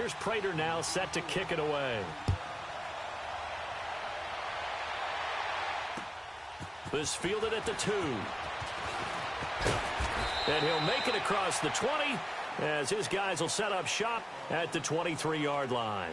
Here's Prater now set to kick it away. This fielded at the 2. And he'll make it across the 20 as his guys will set up shop at the 23-yard line.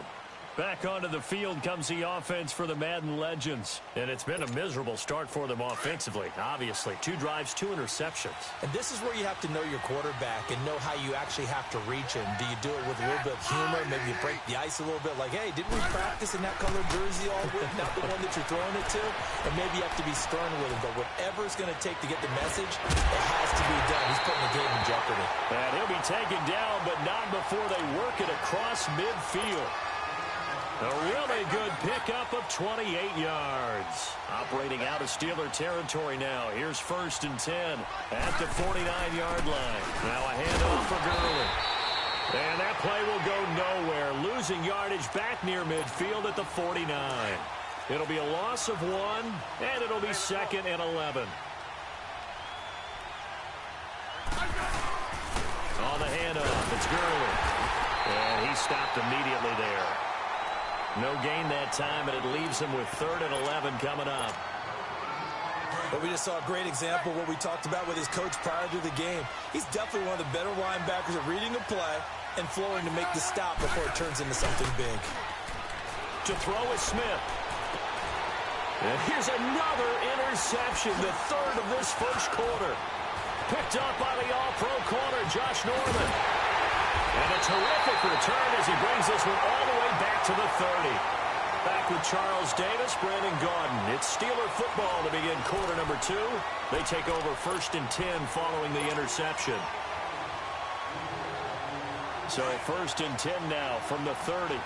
Back onto the field comes the offense for the Madden Legends. And it's been a miserable start for them offensively, obviously. 2 drives, 2 interceptions. And this is where you have to know your quarterback and know how you actually have to reach him. Do you do it with a little bit of humor? Maybe you break the ice a little bit like, hey, didn't we practice in that colored jersey all week? Not the one that you're throwing it to. And maybe you have to be stern with him. But whatever it's going to take to get the message, it has to be done. He's putting the game in jeopardy. And he'll be taken down, but not before they work it across midfield. A really good pickup of 28 yards. Operating out of Steeler territory now. Here's 1st and 10 at the 49-yard line. Now a handoff for Gurley. And that play will go nowhere. Losing yardage back near midfield at the 49. It'll be a loss of 1, and it'll be 2nd and 11. On the handoff, it's Gurley. And he stopped immediately there. No gain that time, and it leaves him with 3rd and 11 coming up. But we just saw a great example of what we talked about with his coach prior to the game. He's definitely one of the better linebackers at reading a play and flowing to make the stop before it turns into something big. To throw is Smith. And here's another interception, the 3rd of this first quarter. Picked up by the all-pro corner, Josh Norman. And a terrific return as he brings this one all the way back to the 30. Back with Charles Davis, Brandon Gaudin. It's Steeler football to begin quarter number 2. They take over 1st and 10 following the interception. So 1st and 10 now from the 30.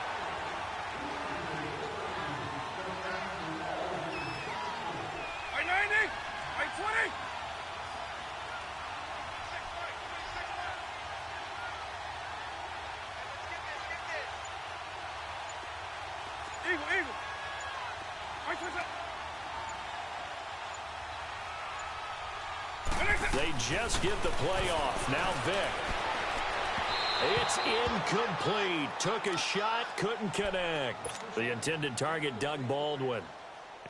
They just get the play off. Now Vick. It's incomplete. Took a shot, couldn't connect. The intended target, Doug Baldwin.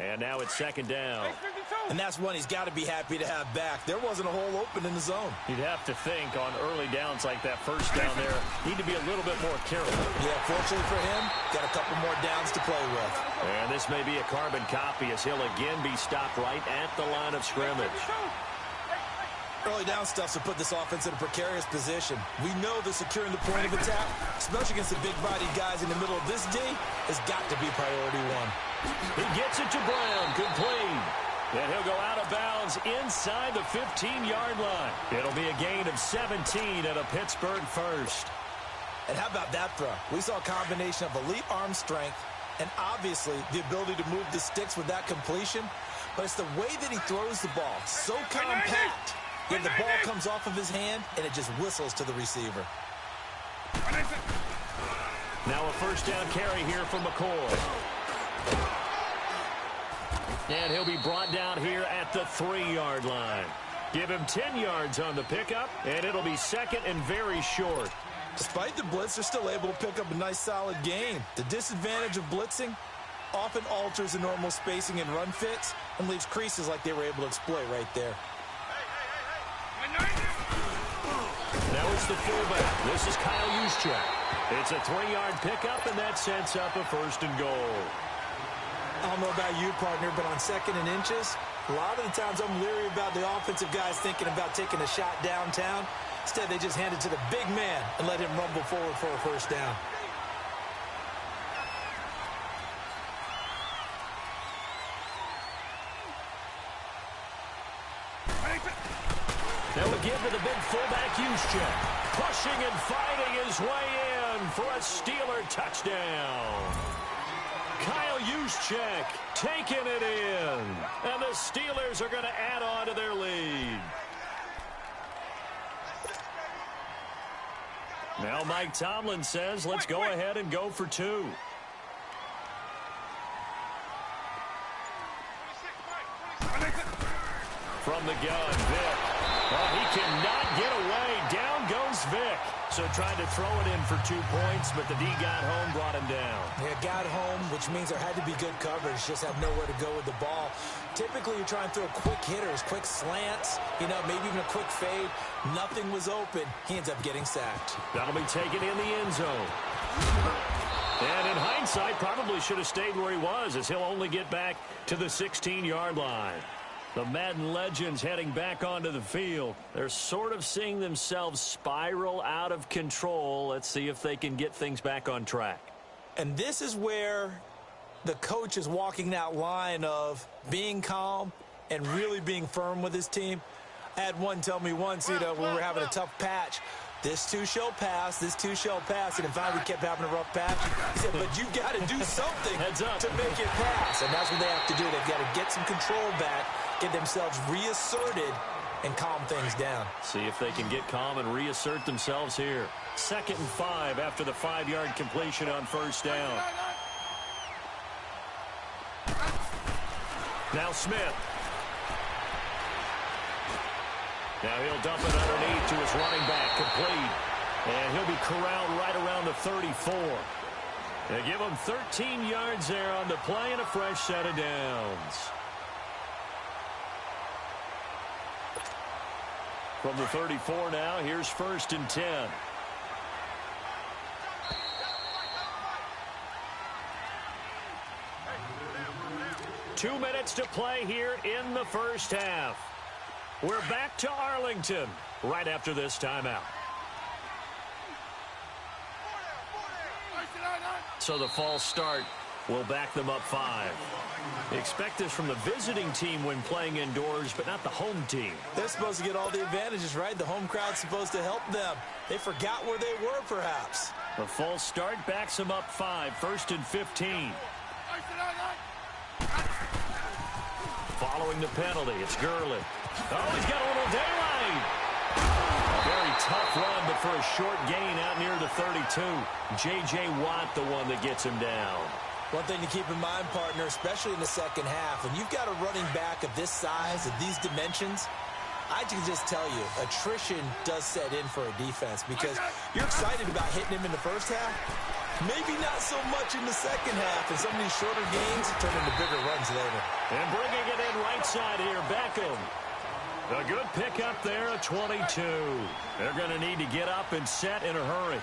And now it's 2nd down. And that's one he's got to be happy to have back. There wasn't a hole open in the zone. You'd have to think on early downs like that first down there, need to be a little bit more careful. Yeah, fortunately for him, got a couple more downs to play with. And this may be a carbon copy as he'll again be stopped right at the line of scrimmage. Early down stuff to put this offense in a precarious position. We know that securing the point of attack, especially against the big-bodied guys in the middle of this D, has got to be priority 1. He gets it to Brown, complete. And he'll go out of bounds inside the 15-yard line. It'll be a gain of 17 and a Pittsburgh first. And how about that throw? We saw a combination of elite arm strength and obviously the ability to move the sticks with that completion. But it's the way that he throws the ball. So compact. Yet the ball comes off of his hand and it just whistles to the receiver. Now a 1st down carry here for McCoy. And he'll be brought down here at the 3-yard line. Give him 10 yards on the pickup, and it'll be 2nd and very short. Despite the blitz, they're still able to pick up a nice, solid gain. The disadvantage of blitzing often alters the normal spacing and run fits and leaves creases like they were able to exploit right there. Now it's the fullback. This is Kyle Juszczyk. It's a 3-yard pickup, and that sets up a 1st and goal. I don't know about you, partner, but on 2nd and inches, a lot of the times I'm leery about the offensive guys thinking about taking a shot downtown. Instead, they just hand it to the big man and let him rumble forward for a 1st down. Now we give to the big fullback, Juszczyk. Pushing and fighting his way in for a Steeler touchdown. Kyle Juszczyk taking it in. And the Steelers are going to add on to their lead. Now Mike Tomlin says, let's go ahead and go for 2. From the gun, Vick. Oh, he cannot get away. Down goes Vick. So tried to throw it in for 2 points, but the D got home, brought him down. Yeah, got home, which means there had to be good coverage. Just had nowhere to go with the ball. Typically, you're trying to throw quick hitters, quick slants, maybe even a quick fade. Nothing was open. He ends up getting sacked. That'll be taken in the end zone. And in hindsight, probably should have stayed where he was, as he'll only get back to the 16-yard line. The Madden legends heading back onto the field. They're sort of seeing themselves spiral out of control. Let's see if they can get things back on track. And this is where the coach is walking that line of being calm and really being firm with his team. I had one tell me once, when we were having a tough patch, this too shall pass, this too shall pass. And in fact, we kept having a rough patch. He said, but you've got to do something to make it pass. And that's what they have to do. They've got to get some control back, get themselves reasserted, and calm things down. See if they can get calm and reassert themselves here. 2nd and 5 after the 5-yard completion on first down. Now Smith. Now he'll dump it underneath to his running back, complete. And he'll be corralled right around the 34. They give him 13 yards there on the play and a fresh set of downs. From the 34 now, here's 1st and 10. Two minutes to play here in the first half. We're back to Arlington right after this timeout. So the false start will back them up 5. Expect this from the visiting team when playing indoors, but not the home team. They're supposed to get all the advantages, right? The home crowd's supposed to help them. They forgot where they were, perhaps. The false start backs them up 5, 1st and 15. Following the penalty, it's Gurley. Oh, he's got a little daylight. A very tough run, but for a short gain out near the 32. J.J. Watt, the one that gets him down. One thing to keep in mind, partner, especially in the second half, when you've got a running back of this size, of these dimensions, I can just tell you, attrition does set in for a defense because you're excited about hitting him in the first half. Maybe not so much in the second half, and some of these shorter gains turn into bigger runs later. And bringing it in right side here, Beckham. A good pickup there, a 22. They're going to need to get up and set in a hurry.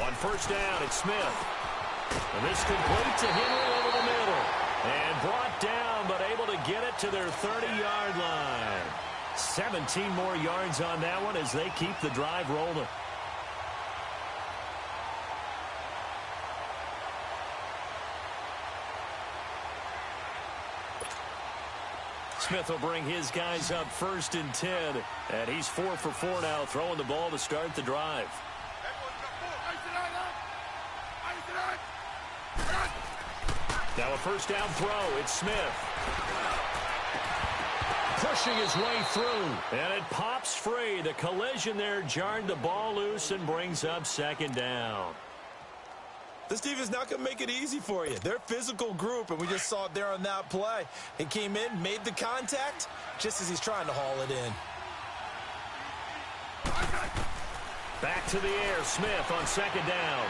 On first down, it's Smith. And this completes a Henry over the middle. And brought down, but able to get it to their 30-yard line. 17 more yards on that one as they keep the drive rolling. Smith will bring his guys up 1st and 10. And he's 4 for 4 now, throwing the ball to start the drive. Now a first down throw. It's Smith. Pushing his way through. And it pops free. The collision there jarred the ball loose and brings up 2nd down. This defense not going to make it easy for you. They're a physical group, and we just saw it there on that play. He came in, made the contact, just as he's trying to haul it in. Back to the air. Smith on 2nd down.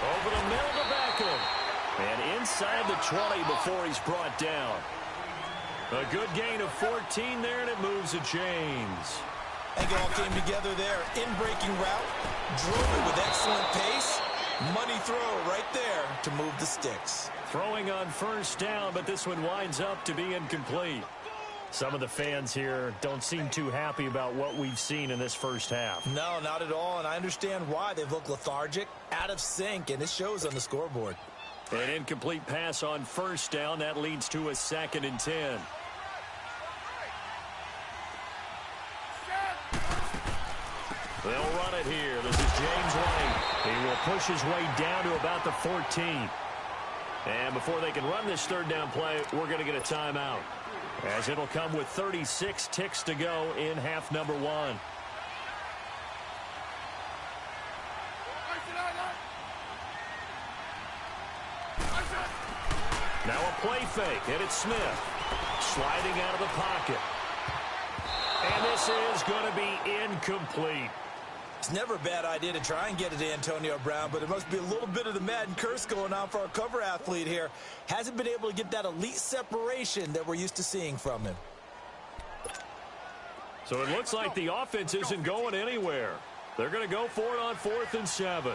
Over the middle to Beckham. And inside the 20 before he's brought down. A good gain of 14 there, and it moves the chains. I think it all came together there. In-breaking route, drove it with excellent pace. Money throw right there to move the sticks. Throwing on first down, but this one winds up to be incomplete. Some of the fans here don't seem too happy about what we've seen in this first half. No, not at all, and I understand why. They've looked lethargic, out of sync, and it shows on the scoreboard. An incomplete pass on first down. That leads to a 2nd and 10. They'll run it here. This is James White. He will push his way down to about the 14. And before they can run this 3rd down play, we're going to get a timeout, as it'll come with 36 ticks to go in half number 1. Now a play fake, and it's Smith. Sliding out of the pocket. And this is going to be incomplete. It's never a bad idea to try and get it to Antonio Brown, but it must be a little bit of the Madden curse going on for our cover athlete here. Hasn't been able to get that elite separation that we're used to seeing from him. So it looks like the offense isn't going anywhere. They're going to go for it on 4th and 7.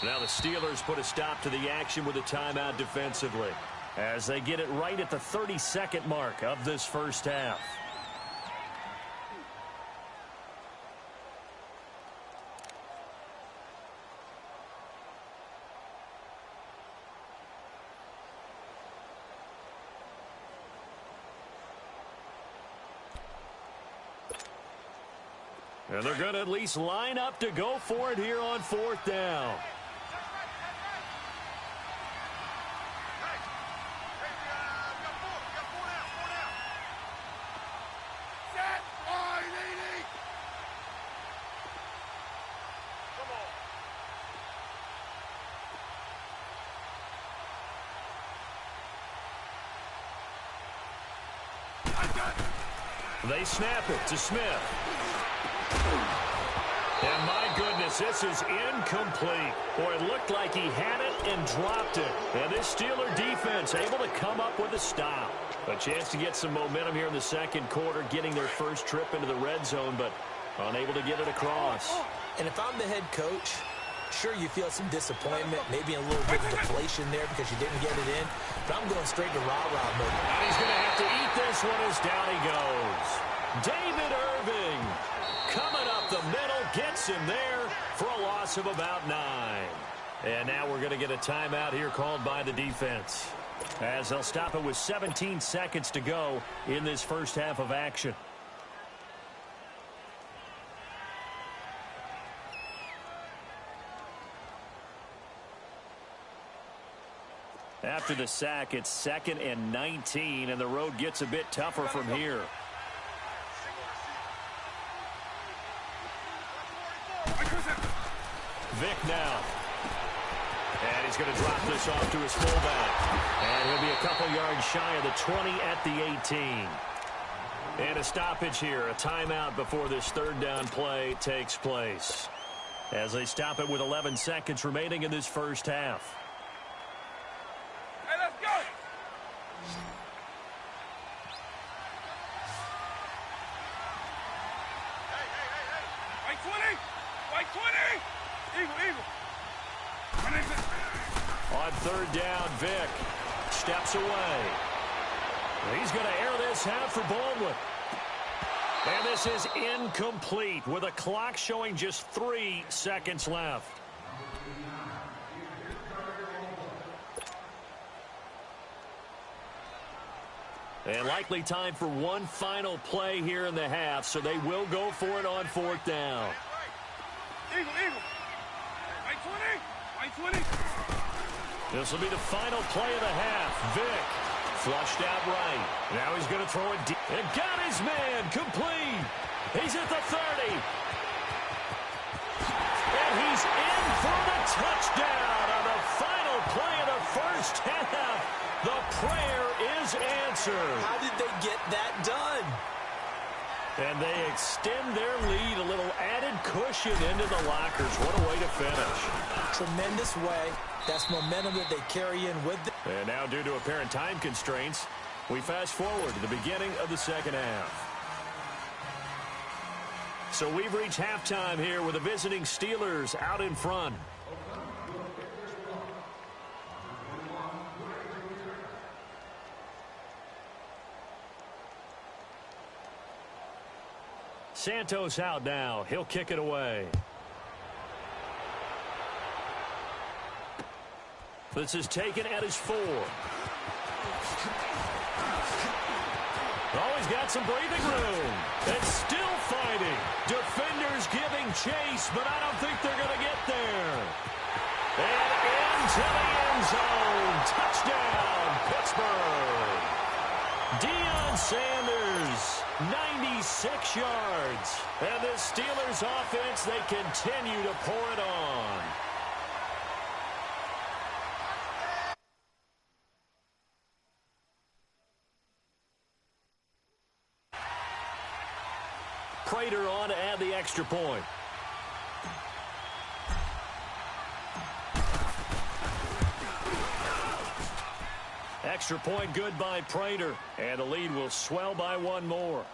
Now the Steelers put a stop to the action with a timeout defensively as they get it right at the 30-second mark of this first half. And they're going to at least line up to go for it here on 4th down. They snap it to Smith. And my goodness, this is incomplete. Boy, it looked like he had it and dropped it. And this Steeler defense able to come up with a stop. A chance to get some momentum here in the second quarter, getting their first trip into the red zone, but unable to get it across. And if I'm the head coach, sure you feel some disappointment, maybe a little bit of deflation there because you didn't get it in. But I'm going straight to rah-rah mode. And he's going to have to eat this one as down he goes. David Irving coming up the middle, gets him there for a loss of about 9. And now we're going to get a timeout here called by the defense, as they'll stop it with 17 seconds to go in this first half of action. After the sack, it's 2nd and 19, and the road gets a bit tougher from here. Vic now. And he's going to drop this off to his fullback. And he'll be a couple yards shy of the 20 at the 18. And a stoppage here, a timeout before this 3rd down play takes place, as they stop it with 11 seconds remaining in this first half. Hey, let's go! Hey! White 20! White 20! Eagle! On 3rd down, Vic steps away. He's going to air this out for Baldwin. And this is incomplete with a clock showing just 3 seconds left. And likely time for one final play here in the half, so they will go for it on 4th down. Eagle! White 20! This will be the final play of the half. Vic flushed out right. Now he's going to throw it deep. And got his man complete. He's at the 30. And he's in for the touchdown on the final play of the first half. The prayer is answered. How did they get that done? And they extend their lead, a little added cushion into the lockers. What a way to finish. Tremendous way. That's momentum that they carry in with them. And now, due to apparent time constraints, we fast forward to the beginning of the second half. So we've reached halftime here with the visiting Steelers out in front. Santos out now. He'll kick it away. This is taken at his 4. Oh, he's got some breathing room. And still fighting. Defenders giving chase, but I don't think they're going to get there. And into the end zone. Touchdown, Pittsburgh. Deion Sanders, 96 yards. And the Steelers offense, they continue to pour it on. Prater on to add the extra point. Extra point good by Prater, and the lead will swell by one more.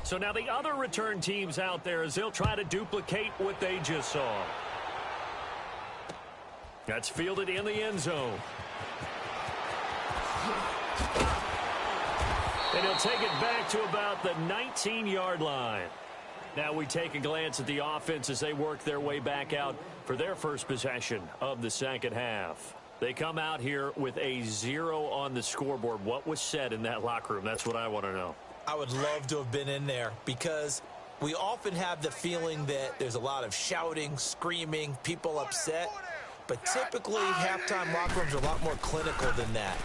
So now the other return teams out there as they'll try to duplicate what they just saw. That's fielded in the end zone. And he'll take it back to about the 19-yard line. Now we take a glance at the offense as they work their way back out for their first possession of the second half. They come out here with a 0 on the scoreboard. What was said in that locker room? That's what I want to know. I would love to have been in there because we often have the feeling that there's a lot of shouting, screaming, people upset. But typically, halftime locker rooms are a lot more clinical than that.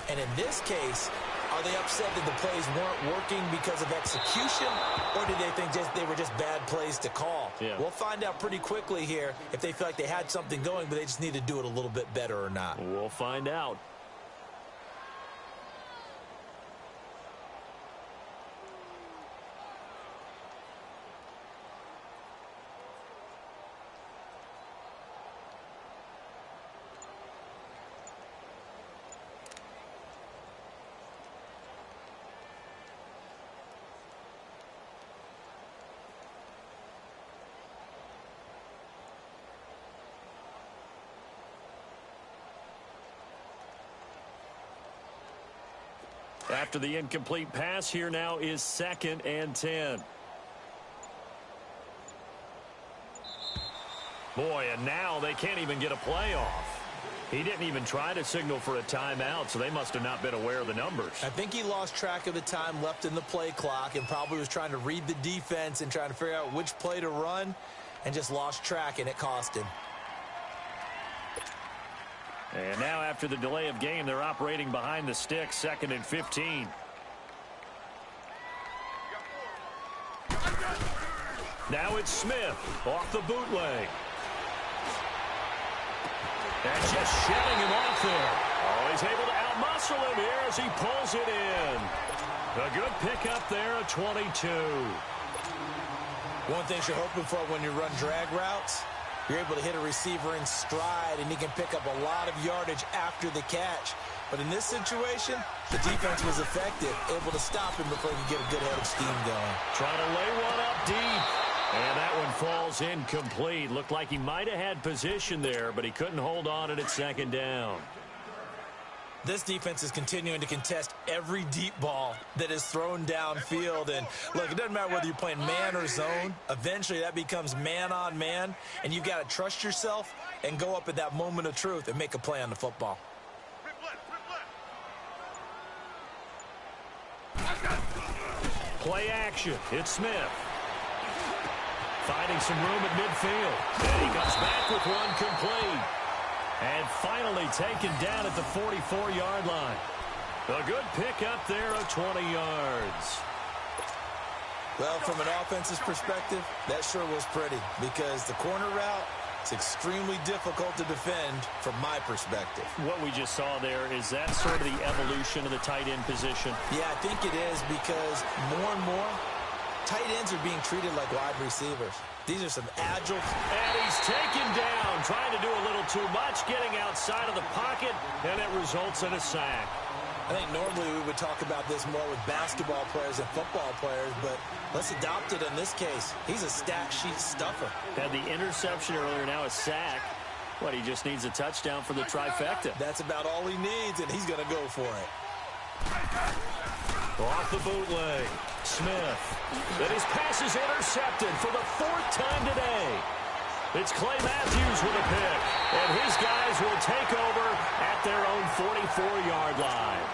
And in this case, are they upset that the plays weren't working because of execution, or did they think they were just bad plays to call? Yeah. We'll find out pretty quickly here if they feel like they had something going, but they just need to do it a little bit better or not. We'll find out. After the incomplete pass, here now is 2nd and 10. Boy, and now they can't even get a play off. He didn't even try to signal for a timeout, so they must have not been aware of the numbers. I think he lost track of the time left in the play clock and probably was trying to read the defense and trying to figure out which play to run and just lost track, and it cost him. And now after the delay of game, they're operating behind the sticks, 2nd and 15. Now it's Smith off the bootleg. And just shedding him off there. Oh, he's able to outmuscle him here as he pulls it in. A good pickup there at 22. One thing you're hoping for when you run drag routes, you're able to hit a receiver in stride, and he can pick up a lot of yardage after the catch. But in this situation, the defense was effective, able to stop him before he could get a good head of steam going. Trying to lay one up deep. And that one falls incomplete. Looked like he might have had position there, but he couldn't hold on it at 2nd down. This defense is continuing to contest every deep ball that is thrown downfield. And, look, it doesn't matter whether you're playing man or zone. Eventually, that becomes man-on-man, and you've got to trust yourself and go up at that moment of truth and make a play on the football. Play action. It's Smith. Finding some room at midfield. And he comes back with one complete. And finally taken down at the 44-yard line. A good pickup there of 20 yards. Well, from an offense's perspective, that sure was pretty because the corner route is extremely difficult to defend from my perspective. What we just saw there, is that sort of the evolution of the tight end position? Yeah, I think it is because more and more, tight ends are being treated like wide receivers. These are some agile. And he's taken down, trying to do a little too much, getting outside of the pocket, and it results in a sack. I think normally we would talk about this more with basketball players and football players, but let's adopt it in this case. He's a stat sheet stuffer. Had the interception earlier, now a sack. What, he just needs a touchdown for the trifecta. That's about all he needs, and he's going to go for it. Off the bootleg. Smith. Then his pass is intercepted for the 4th time today. It's Clay Matthews with a pick. And his guys will take over at their own 44-yard line.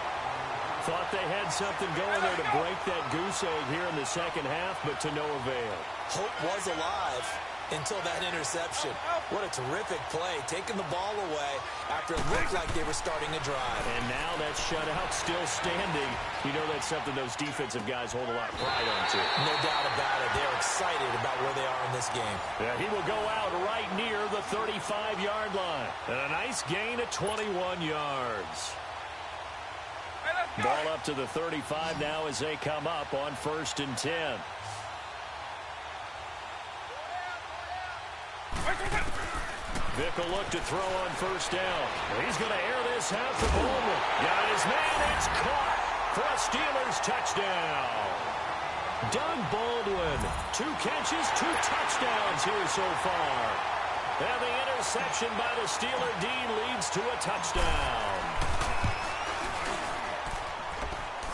Thought they had something going there to break that goose egg here in the second half, but to no avail. Hope was alive. until that interception. What a terrific play, taking the ball away after it looked like they were starting a drive. And now that shutout still standing. You know that's something those defensive guys hold a lot of pride on, too. No doubt about it. They're excited about where they are in this game. Yeah, he will go out right near the 35-yard line. And a nice gain of 21 yards. Ball up to the 35 now as they come up on 1st and 10. Vick will look to throw on 1st down. He's going to air this out to Baldwin. Got his man. It's caught for a Steelers touchdown. Doug Baldwin, 2 catches, 2 touchdowns here so far. And the interception by the Steeler D leads to a touchdown.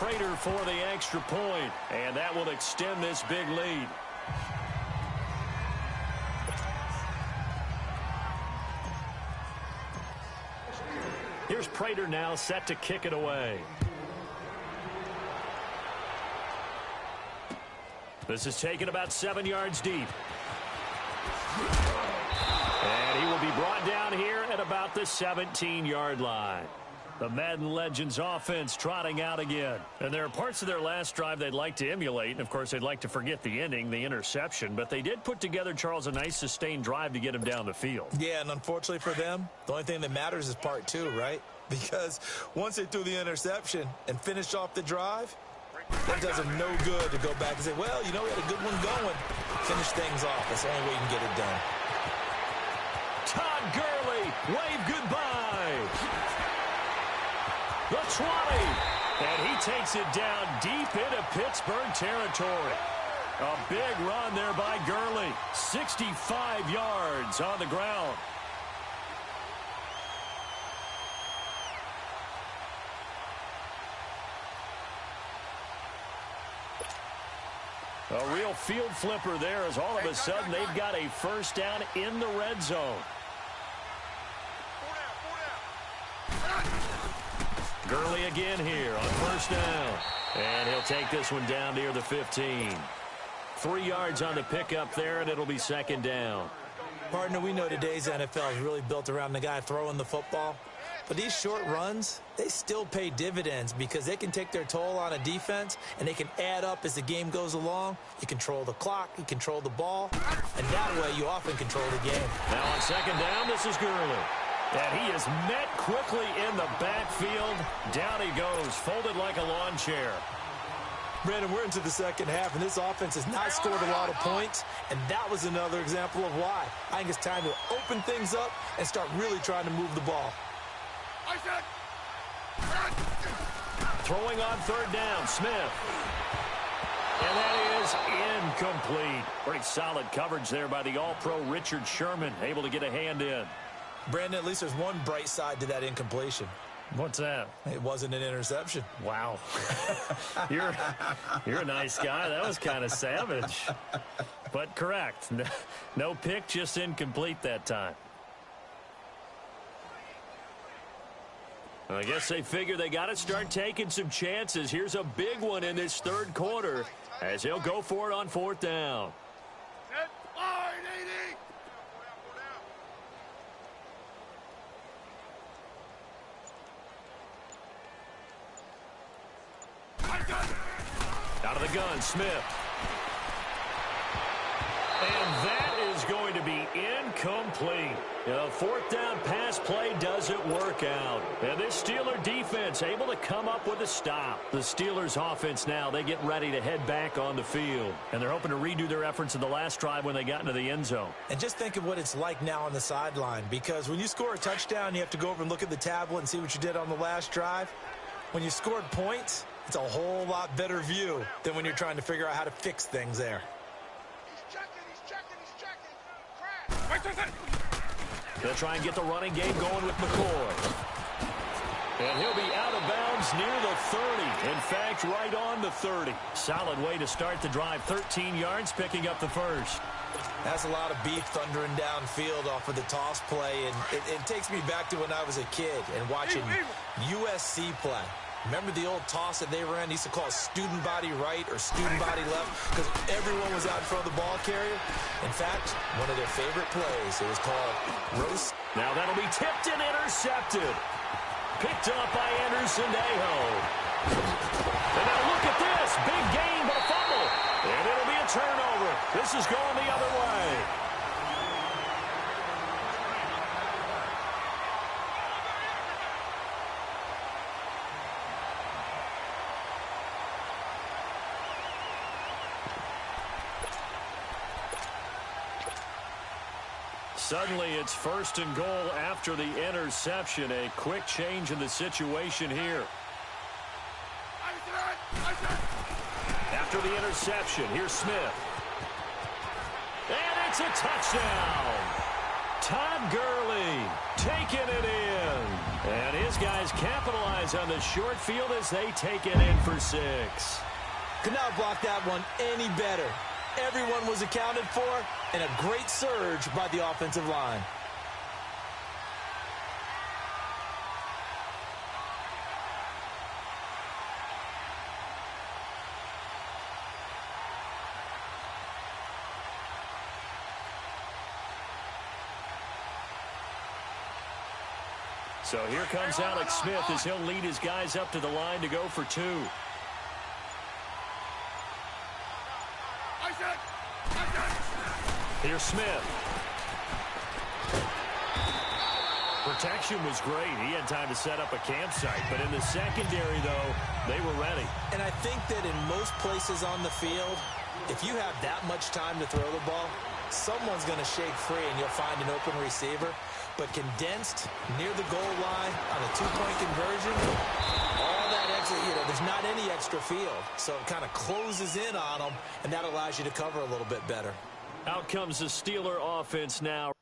Prater for the extra point, and that will extend this big lead. Here's Prater now set to kick it away. This is taken about 7 yards deep. And he will be brought down here at about the 17-yard line. The Madden Legends offense trotting out again. And there are parts of their last drive they'd like to emulate. And, of course, they'd like to forget the ending, the interception. But they did put together, Charles, a nice sustained drive to get him down the field. Yeah, and unfortunately for them, the only thing that matters is part 2, right? Because once they threw the interception and finished off the drive, that does them no good to go back and say, well, you know, we had a good one going. Finish things off. That's the only way you can get it done. Todd Gurley, wave goodbye. The 20, and he takes it down deep into Pittsburgh territory. A big run there by Gurley. 65 yards on the ground. A real field flipper there as all of a sudden they've got a 1st down in the red zone. Gurley again here on 1st down. And he'll take this one down near the 15. 3 yards on the pickup there, and it'll be 2nd down. Partner, we know today's NFL is really built around the guy throwing the football. But these short runs, they still pay dividends because they can take their toll on a defense, and they can add up as the game goes along. You control the clock, you control the ball, and that way you often control the game. Now on 2nd down, this is Gurley. And he is met quickly in the backfield. Down he goes, folded like a lawn chair. Brandon, we're into the 2nd half, and this offense has not scored a lot of points, and that was another example of why. I think it's time to open things up and start really trying to move the ball. Throwing on 3rd down, Smith. And that is incomplete. Pretty solid coverage there by the All-Pro Richard Sherman, able to get a hand in. Brandon, at least there's one bright side to that incompletion. What's that? It wasn't an interception. Wow. You're a nice guy. That was kind of savage. But correct. No pick, just incomplete that time. I guess they figure they got to start taking some chances. Here's a big one in this 3rd quarter as he'll go for it on 4th down. Out of the gun, Smith. And that is going to be incomplete. The 4th down pass play doesn't work out. And this Steeler defense able to come up with a stop. The Steelers offense now, they get ready to head back on the field. And they're hoping to redo their efforts in the last drive when they got into the end zone. And just think of what it's like now on the sideline. Because when you score a touchdown, you have to go over and look at the tablet and see what you did on the last drive. When you scored points, it's a whole lot better view than when you're trying to figure out how to fix things there. They'll try and get the running game going with McCoy. And he'll be out of bounds near the 30. In fact, right on the 30. Solid way to start the drive. 13 yards, picking up the 1st. That's a lot of beef thundering downfield off of the toss play. And it takes me back to when I was a kid and watching USC play. Remember the old toss that they ran? They used to call it student body right or student body left because everyone was out in front of the ball carrier. In fact, one of their favorite plays, it was called roast. Now that'll be tipped and intercepted. Picked up by Anderson Aho. And now look at this. Big gain, but a fumble. And it'll be a turnover. This is going the other way. Suddenly, it's 1st and goal after the interception. A quick change in the situation here. After the interception, here's Smith. And it's a touchdown. Todd Gurley taking it in. And his guys capitalize on the short field as they take it in for 6. Could not block that one any better. Everyone was accounted for, and a great surge by the offensive line. So here comes Alex Smith as he'll lead his guys up to the line to go for 2. Here's Smith. Protection was great. He had time to set up a campsite. But in the secondary, though, they were ready. And I think that in most places on the field, if you have that much time to throw the ball, someone's going to shake free and you'll find an open receiver. But condensed near the goal line on a 2-point conversion, all that extra, there's not any extra field. So it kind of closes in on them, and that allows you to cover a little bit better. Out comes the Steeler offense now.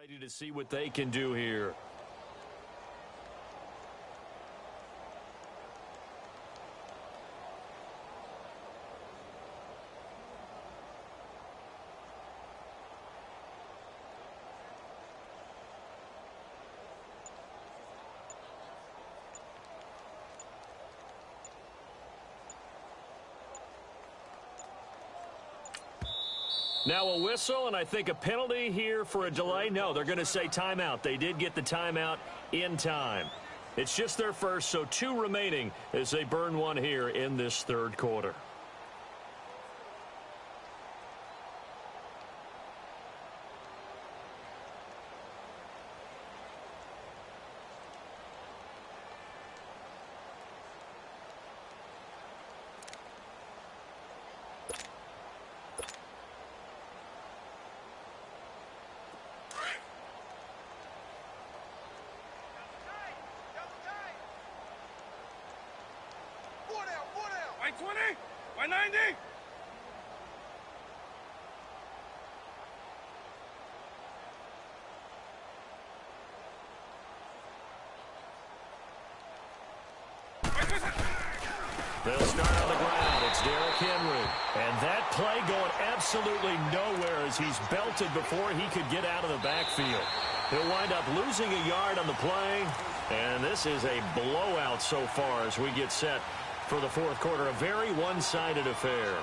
Excited to see what they can do here. Now a whistle, and I think a penalty here for a delay. No, they're going to say timeout. They did get the timeout in time. It's just their first, so 2 remaining as they burn one here in this third quarter. By 20, by 90. They'll start on the ground. It's Derrick Henry. And that play going absolutely nowhere as he's belted before he could get out of the backfield. He'll wind up losing a yard on the play. And this is a blowout so far as we get set for the fourth quarter. A very one-sided affair.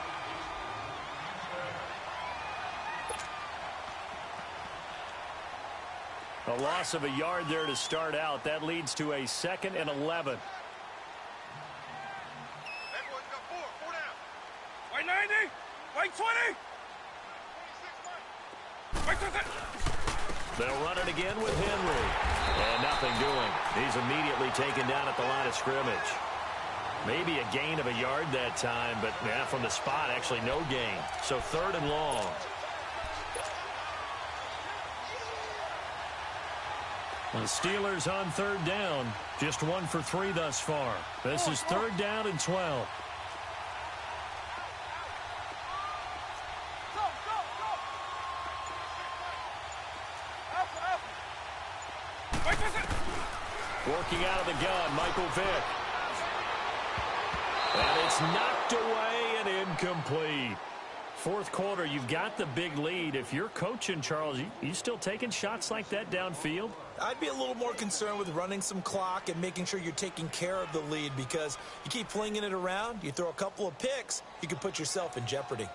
A loss of a yard there to start out. That leads to a 2nd and 11. That boy's got 4 down. By 90, by 20. By 20. They'll run it again with Henry. And nothing doing. He's immediately taken down at the line of scrimmage. Maybe a gain of a yard that time, but yeah, from the spot, actually no gain. So 3rd and long. The Steelers on 3rd down. Just 1 for 3 thus far. This is 3rd down and 12. Working out of the gun, Michael Vick. And it's knocked away and incomplete. Fourth quarter, you've got the big lead. If you're coaching, Charles, you still taking shots like that downfield? I'd be a little more concerned with running some clock and making sure you're taking care of the lead, because you keep flinging it around, you throw a couple of picks, you can put yourself in jeopardy.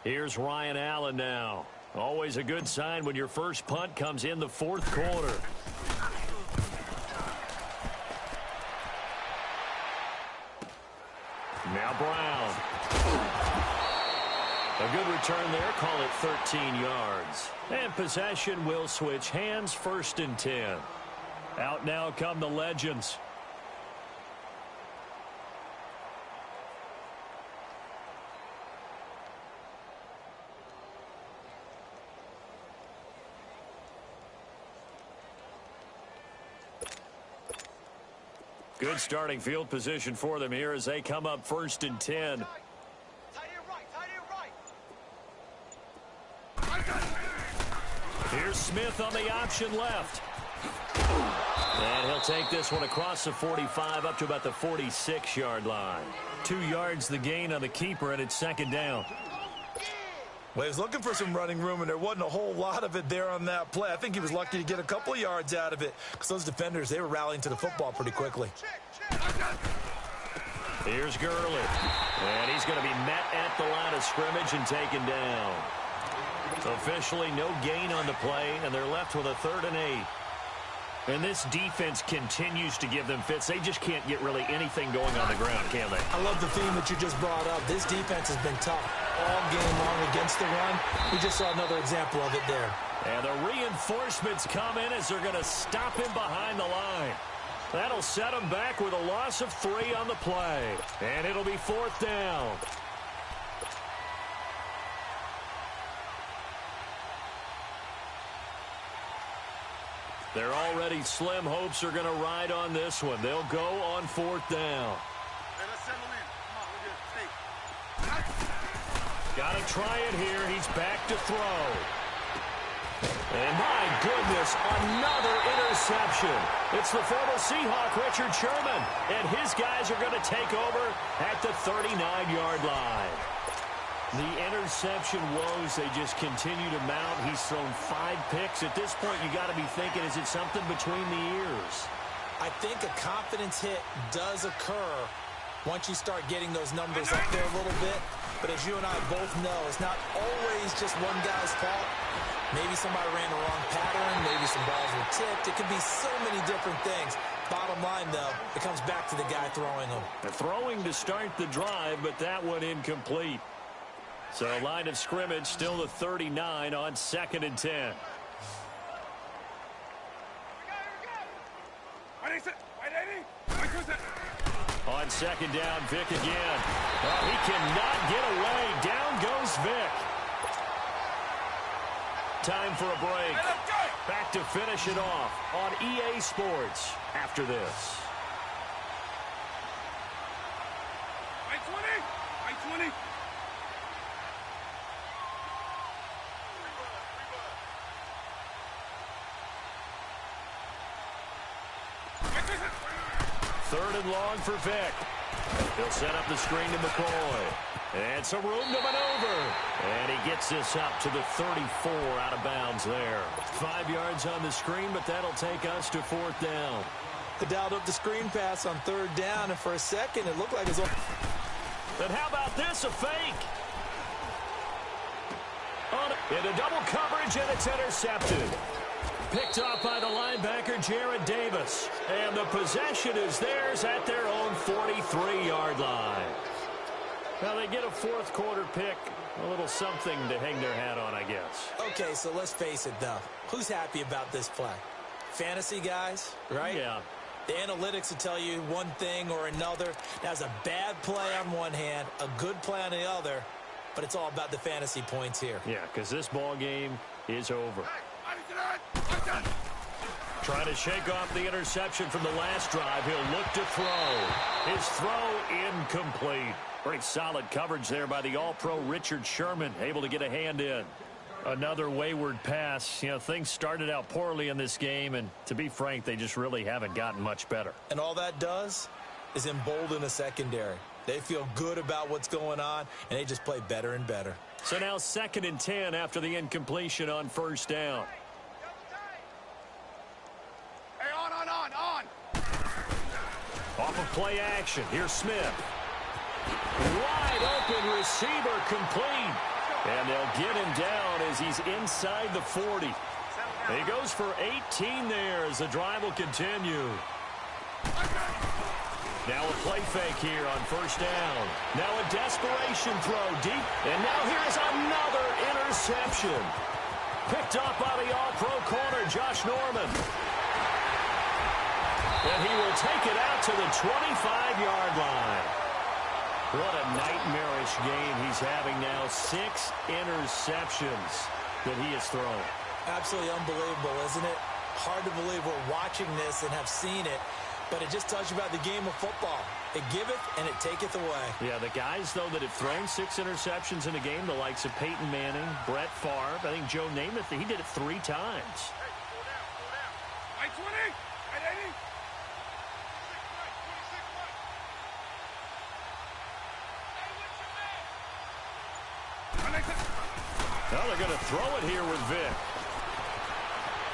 Here's Ryan Allen now. Always a good sign when your first punt comes in the fourth quarter. Now Brown. A good return there. Call it 13 yards. And possession will switch hands. 1st and 10. Out now come the Legends. Good starting field position for them here as they come up 1st and 10. Here's Smith on the option left. And he'll take this one across the 45 up to about the 46-yard line. 2 yards the gain on the keeper, and it's 2nd down. Well, he was looking for some running room, and there wasn't a whole lot of it there on that play. I think he was lucky to get a couple of yards out of it, because those defenders, they were rallying to the football pretty quickly. Here's Gurley. And he's going to be met at the line of scrimmage and taken down. Officially no gain on the play, and they're left with a 3rd and 8. And this defense continues to give them fits. They just can't get really anything going on the ground, can they? I love the theme that you just brought up. This defense has been tough all game long against the run. We just saw another example of it there. And the reinforcements come in as they're going to stop him behind the line. That'll set him back with a loss of 3 on the play. And it'll be 4th down. Their already slim hopes are going to ride on this one. They'll go on 4th down. Hey, let's settle in. Come on, we're good. Stay. Got to try it here. He's back to throw. And my goodness, another interception. It's the former Seahawk, Richard Sherman. And his guys are going to take over at the 39-yard line. The interception woes, they just continue to mount. He's thrown 5 picks. At this point, you got to be thinking, is it something between the ears? I think a confidence hit does occur once you start getting those numbers up there a little bit. But as you and I both know, it's not always just one guy's fault. Maybe somebody ran the wrong pattern. Maybe some balls were tipped. It could be so many different things. Bottom line, though, it comes back to the guy throwing them. The throwing to start the drive, but that one incomplete. So line of scrimmage still the 39 on 2nd and 10. On 2nd down, Vic again. Oh, he cannot get away. Down goes Vic. Time for a break. Back to finish it off on EA Sports after this. I 20. Third and long for Vic. He'll set up the screen to McCoy. And some room to maneuver. And he gets this up to the 34 out of bounds there. 5 yards on the screen, but that'll take us to 4th down. They dialed up the screen pass on 3rd down, and for a second, it looked like it was... But how about this, a fake? Into double coverage, and it's intercepted. Picked off by the linebacker, Jared Davis. And the possession is theirs at their own 43-yard line. Now they get a 4th quarter pick. A little something to hang their hat on, I guess. Okay, so let's face it, though. Who's happy about this play? Fantasy guys, right? Yeah. The analytics will tell you one thing or another. That's a bad play on one hand, a good play on the other, but it's all about the fantasy points here. Yeah, because this ball game is over. Trying to shake off the interception from the last drive. He'll look to throw. His throw incomplete. Pretty solid coverage there by the All-Pro Richard Sherman. Able to get a hand in. Another wayward pass. You know, things started out poorly in this game, and to be frank, they just really haven't gotten much better. And all that does is embolden the secondary. They feel good about what's going on, and they just play better and better. So now 2nd and 10 after the incompletion on 1st down. Hey, on. Off of play action. Here's Smith. Wide open receiver complete. And they'll get him down as he's inside the 40. He goes for 18 there as the drive will continue. Now a play fake here on 1st down. Now a desperation throw deep. And now here's another interception. Picked up by the All-Pro corner, Josh Norman. And he will take it out to the 25-yard line. What a nightmarish game he's having now. 6 interceptions that he has thrown. Absolutely unbelievable, isn't it? Hard to believe we're watching this and have seen it, but it just tells you about the game of football. It giveth and it taketh away. Yeah, the guys, though, that have thrown 6 interceptions in a game, the likes of Peyton Manning, Brett Favre, I think Joe Namath, he did it 3 times. I 20. I 80. Well, they're going to throw it here with Vic.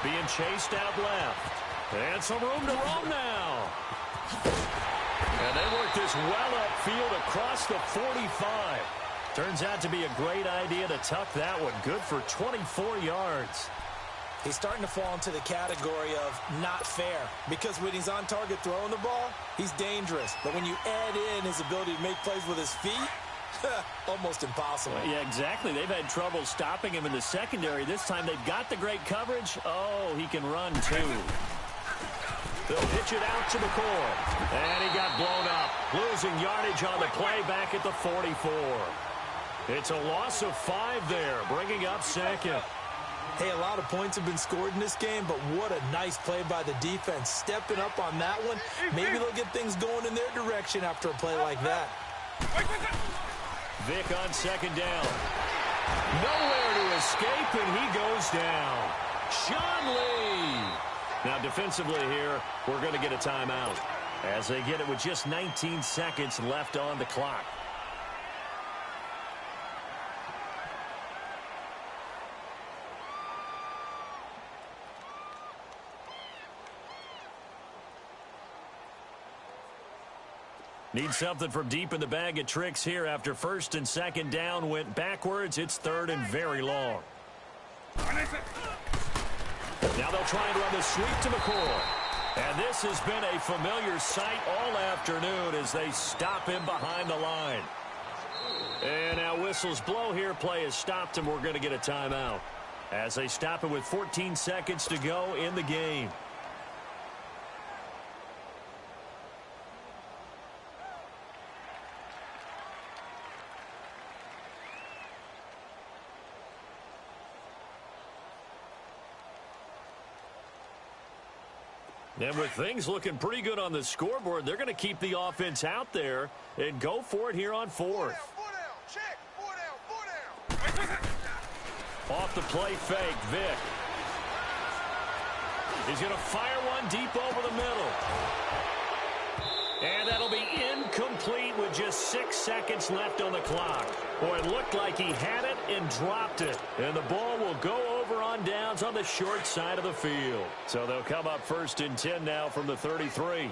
Being chased out left. And some room to roam now. And they work this well upfield across the 45. Turns out to be a great idea to tuck that one. Good for 24 yards. He's starting to fall into the category of not fair, because when he's on target throwing the ball, he's dangerous. But when you add in his ability to make plays with his feet, almost impossible. Yeah, exactly. They've had trouble stopping him in the secondary. This time they've got the great coverage. Oh, he can run too. They'll pitch it out to McCoy. And he got blown up. Losing yardage on the play back at the 44. It's a loss of 5 there, bringing up 2nd. Hey, a lot of points have been scored in this game, but what a nice play by the defense. Stepping up on that one, maybe they'll get things going in their direction after a play like that. Vic on second down. Nowhere to escape, and he goes down. Sean Lee. Now, defensively here, we're going to get a timeout as they get it with just 19 seconds left on the clock. Need something from deep in the bag of tricks here after first and second down went backwards. It's third and very long. Now they'll try and run the sweep to McCoy. And this has been a familiar sight all afternoon as they stop him behind the line. And now whistles blow here. Play has stopped, and we're going to get a timeout as they stop it with 14 seconds to go in the game. And with things looking pretty good on the scoreboard, they're going to keep the offense out there and go for it here on fourth. Check. 4 down. Off the play fake, Vic. He's going to fire one deep over the middle. And that'll be incomplete with just 6 seconds left on the clock. Boy, it looked like he had it and dropped it. And the ball will go over on downs on the short side of the field. So they'll come up first and 10 now from the 33.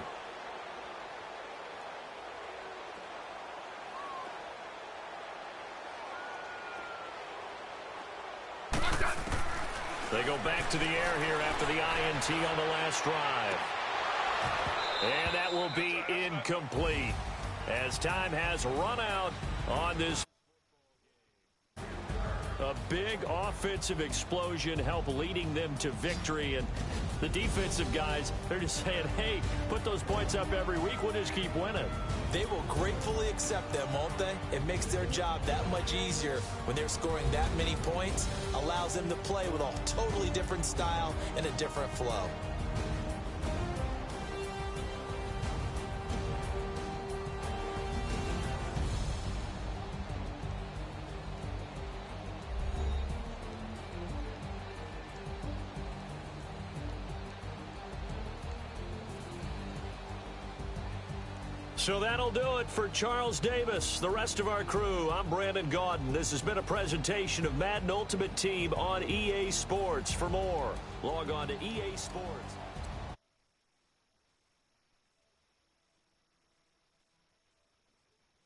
They go back to the air here after the INT on the last drive. And that will be incomplete as time has run out on this. A big offensive explosion helped leading them to victory. And the defensive guys, they're just saying, hey, put those points up every week. We'll just keep winning. They will gratefully accept them, won't they? It makes their job that much easier when they're scoring that many points. Allows them to play with a totally different style and a different flow. So that'll do it for Charles Davis, the rest of our crew. I'm Brandon Gaudin. This has been a presentation of Madden Ultimate Team on EA Sports. For more, log on to EA Sports.